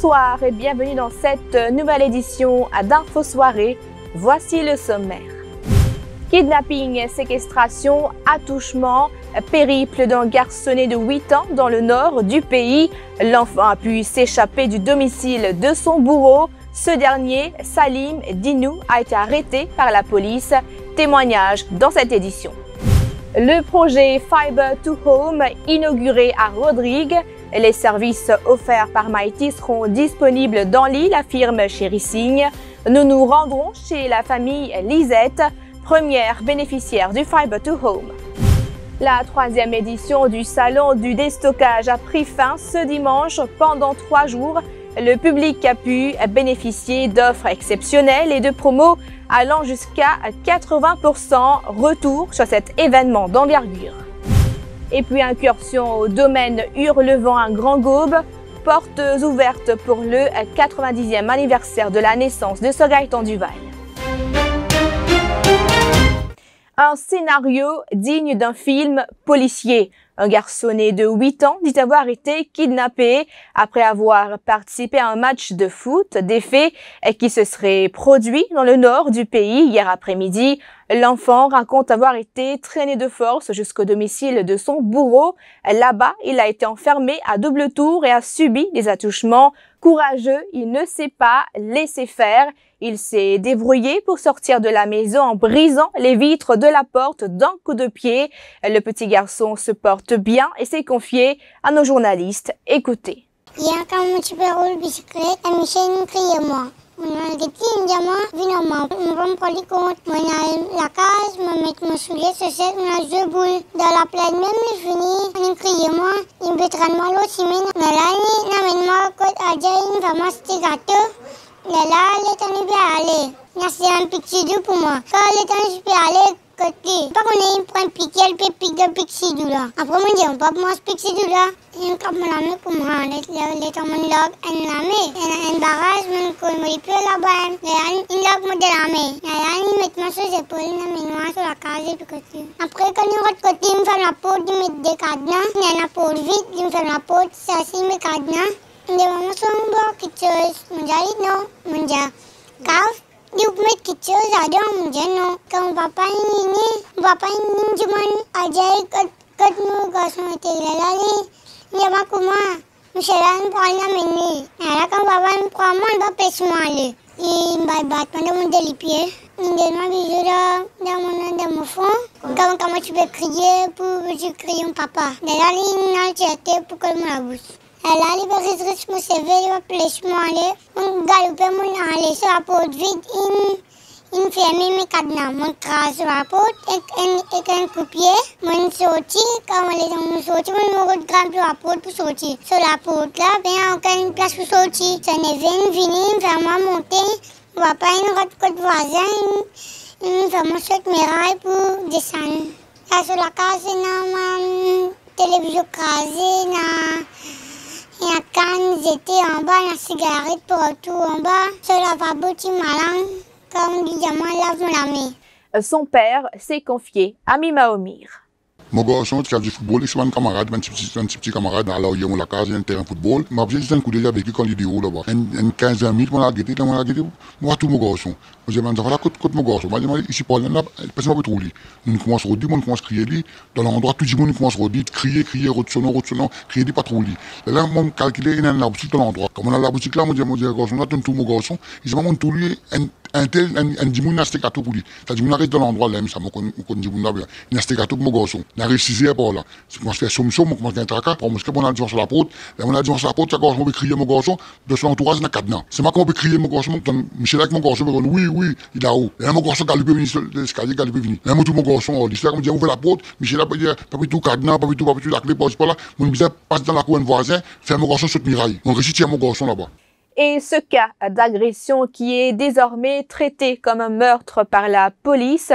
Bonsoir et bienvenue dans cette nouvelle édition d'Info Soirée. Voici le sommaire. Kidnapping, séquestration, attouchement, périple d'un garçonnet de 8 ans dans le nord du pays. L'enfant a pu s'échapper du domicile de son bourreau. Ce dernier, Salim Dinou, a été arrêté par la police. Témoignage dans cette édition. Le projet Fiber to Home, inauguré à Rodrigue. Les services offerts par Mighty seront disponibles dans l'île, affirme Chéri Signe. Nous nous rendrons chez la famille Lisette, première bénéficiaire du Fiber to Home. La 3e édition du Salon du déstockage a pris fin ce dimanche. Pendant 3 jours, le public a pu bénéficier d'offres exceptionnelles et de promos allant jusqu'à 80% retour sur cet événement d'envergure. Et puis incursion au domaine Hurlevent à Grand Gaube, portes ouvertes pour le 90e anniversaire de la naissance de Sir Gaëtan Duval. Un scénario digne d'un film policier. Un garçonnet de 8 ans dit avoir été kidnappé après avoir participé à un match de foot, des faits qui se seraient produits dans le nord du pays hier après-midi. L'enfant raconte avoir été traîné de force jusqu'au domicile de son bourreau. Là-bas, il a été enfermé à double tour et a subi des attouchements. Courageux, il ne s'est pas laissé faire. Il s'est débrouillé pour sortir de la maison en brisant les vitres de la porte d'un coup de pied. Le petit garçon se porte bien et s'est confié à nos journalistes. Écoutez. Hier, quand mon petit père roule bicyclette, Michel criait moi. On a des petits diamants, finalement. On va me prendre compte. On a la case, on va mettre mon soulier, chaussettes, on a 2 boules. Dans la plaine, même, il finit. On criait moi. Il me betra de moi l'autre semaine. On a l'année, on amène moi, côte à Jane, vraiment, c'était gâteau. Là, le temps, il peut aller. Là, c'est un petit doux pour moi. Quand le temps, je peux aller, côté. Pas qu'on ait un piqué, elle peut piquer de pixidou là. Après, on dit, on peut manger pixidou là. Et on capte mon ami pour moi. Le temps, mon log, un lame. Un barrage, mon coin, il peut là-bas. Il log, mon de lame. Là, il met moi sur les épaules, il met moi sur la case et puis côté. Après, quand il rentre côté, il me fait la peau, il met des cadenas. Il y a la peau vite, il me fait la peau, ça, il met cadenas. Il dit, maman, c'est un bon quelque chose. Mon dit, non. Mon dit, cave. Il peut mettre quelque chose à dire, mon dit, non. Quand mon papa est né, du monde, a dit, quand nous, garçons étaient là, il dit, ma comment, Michel, on prend la mener. Là, quand papa me prend, moi, il va pêcher moi, aller. Il va battre pendant mon délipier. Il dit, ma bisou, dans mon fond. Comment tu peux crier pour que je crie mon papa. Là, il a jeté pour que je me la bouche. Là, il va rester mon CV, il va placer moi aller. On galope mon aller sur la porte vide. Il ferme mes cadenas. Mon crase sur la porte et un coup de pied. Mon sorti, quand on sorti, mon regarde sur la porte pour sortir. Sur la porte là, il n'y a aucune place pour sortir. Ça n'est venu, il va moi monter. On va pas une autre côte voisin. Il va mon saut miraille pour descendre. Là, sur la case, il y a ma télévision crasée. Il y a quand ils étaient en bas, la cigarette pour retour en bas. Sur la lavabo, tu malin, comme du diamant, lave la main. Son père s'est confié à Mima Omir. Mon garçon qui a du football, c'est un camarade, un petit camarade, alors il y a la case, il y a un terrain de football. Mais j'ai un coup déjà avec lui quand il dit où là-bas. Un 15 minutes, on a guetté, moi tout mon garçon. J'ai dit, voilà, côte mon garçon. Je dit, ici, pas là, personne ne peut trop lire. On commence à redire, on commence à crier, dans l'endroit, tout le monde commence à redire, crier, retournant, crier, pas trop lire. Là, on calculé, il y a la boutique dans l'endroit. Comme on a la boutique là, on dit, garçon, là, tout mon garçon, il dit, mon tout lui, un dimoun n'a gâteau pour lui. C'est-à-dire, on arrête dans l'endroit là, ça, on dit, il n'a gâteau pour mon garçon. On a réussi à part là. C'est qu'on se fait somme, on commence à un tracas, pour on a dit sur la porte, et on a dit sur la porte, ça, garçon, on peut crier mon garçon, de son entourage, il a cadenas. C'est moi qu'on peut crier mon garçon, Michel avec mon garçon, oui, il est là-haut. Et là, mon garçon, galopé venu sur l'escalier, galopé venu. Là, tout mon garçon, l'histoire, on dit, ouvre la porte, Michel a pas tout cadenas, pas tout, la clé, pas là. Mon bizarre passe dans la cour, un voisin, fait mon garçon saute miraille. On réussit à mon garçon là-bas. Et ce cas d'agression qui est désormais traité comme un meurtre par la police,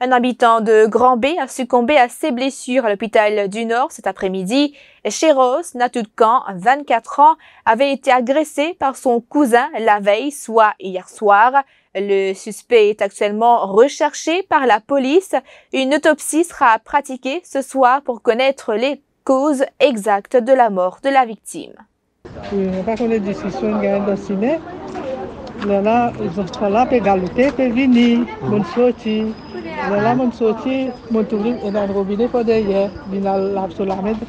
un habitant de Grand B a succombé à ses blessures à l'hôpital du Nord cet après-midi. Chéros Natoudkan, 24 ans, avait été agressé par son cousin la veille, soit hier soir. Le suspect est actuellement recherché par la police. Une autopsie sera pratiquée ce soir pour connaître les causes exactes de la mort de la victime. Oui, on pas qu'on ait discussion gagne dans ciné. Là, ils ont là pour galoper, pour venir, mon sorti. Là, mon sorti, mon tourné dans le robinet pour derrière, il a la sur la mettre.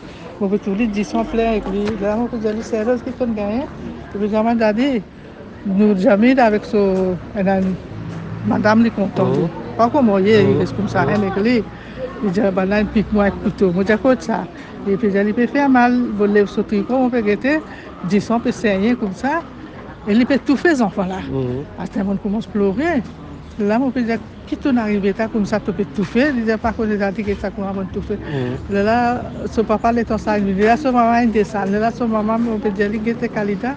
Mon peut tourner 10 en plein avec lui. Là, on peut dire c'est rose qui qu'on gagne. Le jamais daddy, nous jamais avec ce madame les contente. Pas comme moi, il reste comme ça avec lui. Il dit bah là, pique-moi un couteau. Moi, j'ai quoi ça. Et puis, il peut faire mal, il lève ce tricot, on peut guetter, 10 ans peut saigner comme ça. Et il peut tout faire, ces enfants-là. À ce moment, on commence à pleurer. Là, on peut dire, qui t'en arrive comme ça, tu peux tout faire. Il dit, pas que j'ai dit que ça commence à tout faire. Là, son papa, il est en salle. Là, son maman, il descend. Là, son maman, on peut dire, il est qualité,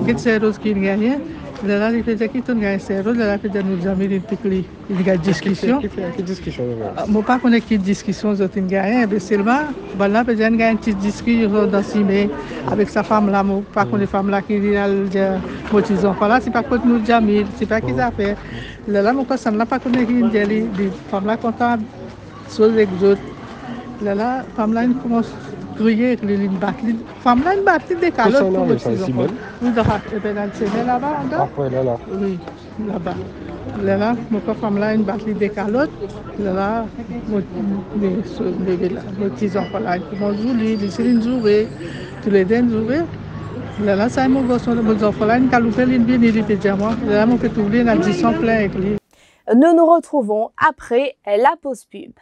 il est sérieux qui gagne. Là, il peut dire, qui t'en gagne sérieux. Là, il peut dire, nous avons il y a une discussion. Quelle discussion? Moi, pas qu'on ait une discussion, ils ont gagné. Mais seulement, là, peut-être, il y a une petite discussion dans Simé avec sa femme-là. Moi, pas qu'on ait femme-là qui dit, motivés enfants là, c'est pas contre nous, Jamil, c'est pas qui ça fait. Là, mon personne là, pas qu'on ait une femme-là content sur les autres. Là, femme-là, il commence à crier, il bat. Femme-là, il bat des calottes pour les petits enfants. Oui, et bien, elle là-bas, après, là. Oui, là-bas. Là, mon femme-là, il bat des calottes. Là, mes petits enfants là, ils commencent à jouer, ils jouent, tous les deux jouent. Là, ça, mon enfant là, il a loupé une bien, il était déjà moi. Là, mon petit ouvrier, il a 10 ans plein avec lui. Nous nous retrouvons après la pause pub.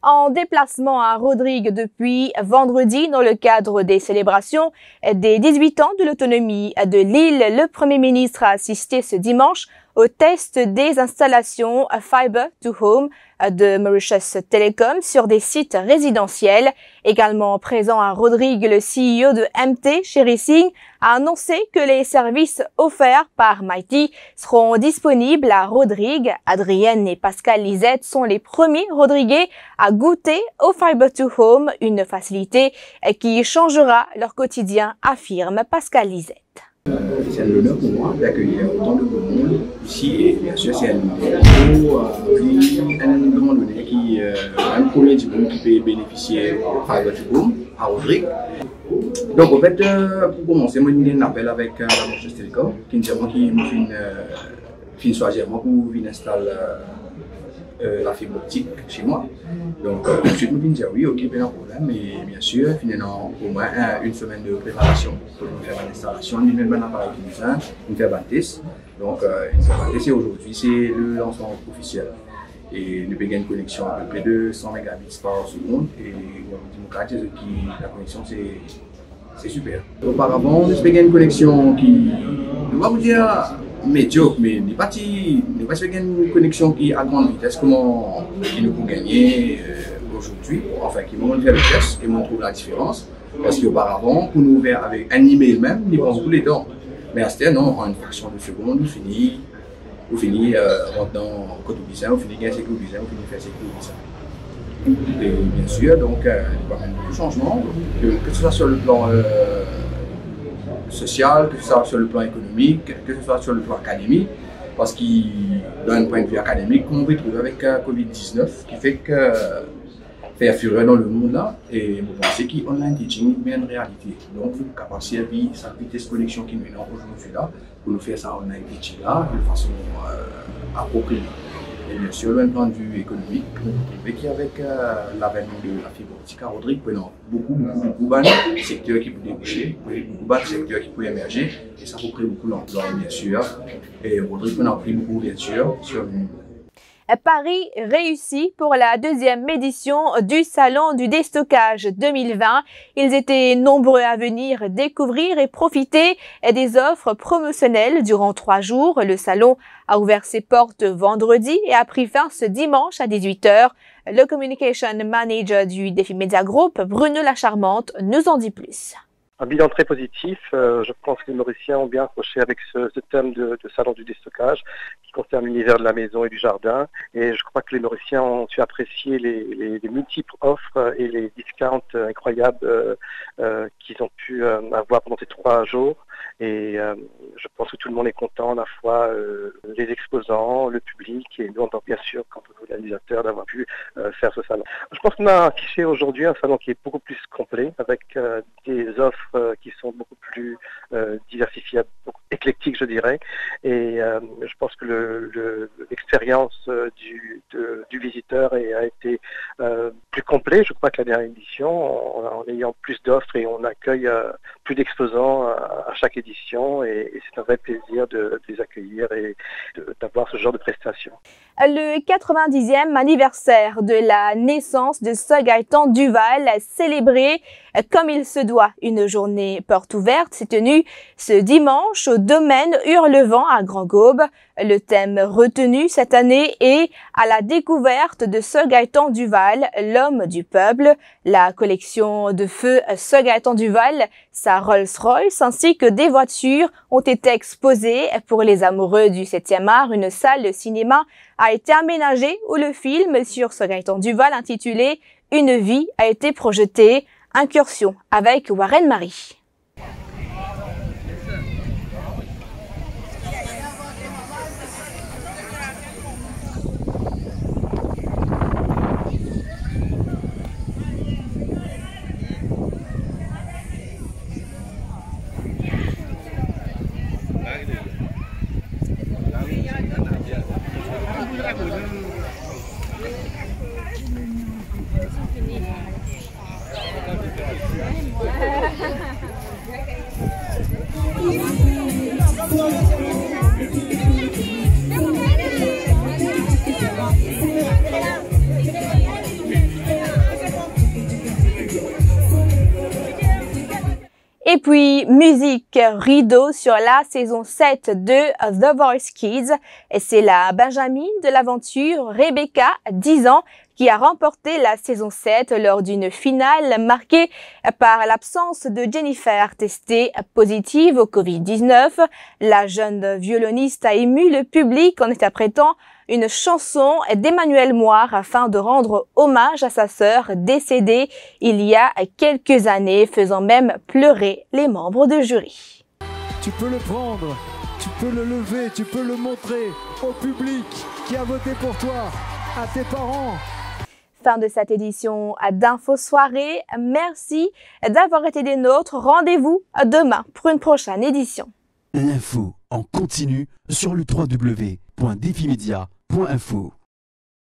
En déplacement à Rodrigue depuis vendredi dans le cadre des célébrations des 18 ans de l'autonomie de l'île, le Premier ministre a assisté ce dimanche au test des installations Fiber to Home de Mauritius Telecom sur des sites résidentiels. Également présent à Rodrigue, le CEO de MT, Sherry Singh, a annoncé que les services offerts par Mighty seront disponibles à Rodrigue. Adrienne et Pascal Lisette sont les premiers Rodriguais à goûter au Fiber to Home, une facilité qui changera leur quotidien, affirme Pascal Lisette. C'est un honneur pour moi d'accueillir autant de monde ici et bien sûr c'est un grand donné qui un premier diplôme qui peut bénéficier de Fiber to Home à Rodrigue. Donc en fait pour commencer, moi j'ai un appel avec la Mauritius Telecom qui me fait une soirée pour venir installer la fibre optique chez moi. Donc ensuite je me dis oui, ok, pas de problème, et bien sûr finalement au moins une semaine de préparation pour nous faire l'installation, nous même un appareil qui nous a, nous faire un test. Donc et aujourd'hui c'est le lancement officiel. Et nous avons une connexion à peu près de 100 mégabits par seconde et la connexion c'est super. Auparavant, nous avons une connexion qui, je ne vais pas vous dire médiocre, mais nous n'avons pas une connexion qui est à grande vitesse comme nous pouvons gagner aujourd'hui. Enfin, qui vont faire le test et on trouve la différence. Parce qu'auparavant, pour nous ouvrir avec un email même, nous prenons beaucoup de temps. Mais à ce temps, non, en une fraction de seconde, nous finissons dans le code bizarre, nous finissons avec le bizarre, nous finissons avec le bizarre. Et bien sûr, donc, il y a beaucoup de changements, que ce soit sur le plan social, que ce soit sur le plan économique, que ce soit sur le plan académique, parce que d'un point de vue académique, on peut trouver avec Covid-19, qui fait que faire fureur dans le monde là, et vous pensez que online teaching est une réalité. Donc, vous êtes capable de sa vitesse de connexion qui nous est aujourd'hui là, pour nous faire ça online teaching là, de façon appropriée. Et bien sûr, d'un point de vue économique, on peut qu'avec l'avènement de la fibre optique à Rodrigue, beaucoup de secteurs qui peuvent déboucher, beaucoup de secteurs qui peuvent émerger, et ça peut créer beaucoup d'emplois, bien sûr. Et Rodrigue, on a pris beaucoup d'ouverture sur le monde. Paris réussi pour la deuxième édition du Salon du déstockage 2020. Ils étaient nombreux à venir découvrir et profiter des offres promotionnelles durant 3 jours. Le salon a ouvert ses portes vendredi et a pris fin ce dimanche à 18 h. Le Communication Manager du Défi Media Group, Bruno Lacharmante, nous en dit plus. Un bilan très positif. Je pense que les Mauriciens ont bien accroché avec ce thème de salon du déstockage qui concerne l'univers de la maison et du jardin. Et je crois que les Mauriciens ont su apprécier les multiples offres et les discounts incroyables qu'ils ont pu avoir pendant ces 3 jours. Et je pense que tout le monde est content, à la fois les exposants, le public et nous, bien sûr, quant aux organisateurs, d'avoir pu faire ce salon. Je pense qu'on a affiché aujourd'hui un salon qui est beaucoup plus complet, avec des offres qui sont beaucoup plus diversifiées, beaucoup éclectiques, je dirais. Et je pense que l'expérience du visiteur a été plus complet. Je crois que la dernière édition, en ayant plus d'offres et on accueille plus d'exposants à chaque édition et c'est un vrai plaisir de les accueillir et d'avoir ce genre de prestations. Le 90e anniversaire de la naissance de Sir Gaëtan Duval, célébré comme il se doit. Une journée porte ouverte s'est tenue ce dimanche au domaine Hurlevent à Grand-Gaube. Le thème retenu cette année est à la découverte de Sir Gaëtan Duval, l'homme du peuple. La collection de feu Sir Gaëtan Duval, sa Rolls-Royce ainsi que des voitures ont été exposées. Pour les amoureux du 7e art, une salle de cinéma a été aménagée où le film sur Sir Gaëtan Duval intitulé « Une vie » a été projeté. Incursion avec Warren Marie. Et puis, musique rideau sur la saison 7 de The Voice Kids. Et c'est la Benjamin de l'aventure, Rebecca, 10 ans, qui a remporté la saison 7 lors d'une finale marquée par l'absence de Jennifer, testée positive au Covid-19. La jeune violoniste a ému le public en interprétant une chanson d'Emmanuel Moire afin de rendre hommage à sa sœur décédée il y a quelques années, faisant même pleurer les membres de jury. Tu peux le prendre, tu peux le lever, tu peux le montrer au public qui a voté pour toi, à tes parents. Fin de cette édition d'Info Soirée. Merci d'avoir été des nôtres. Rendez-vous demain pour une prochaine édition. L'info en continu sur le www.defimedia.info.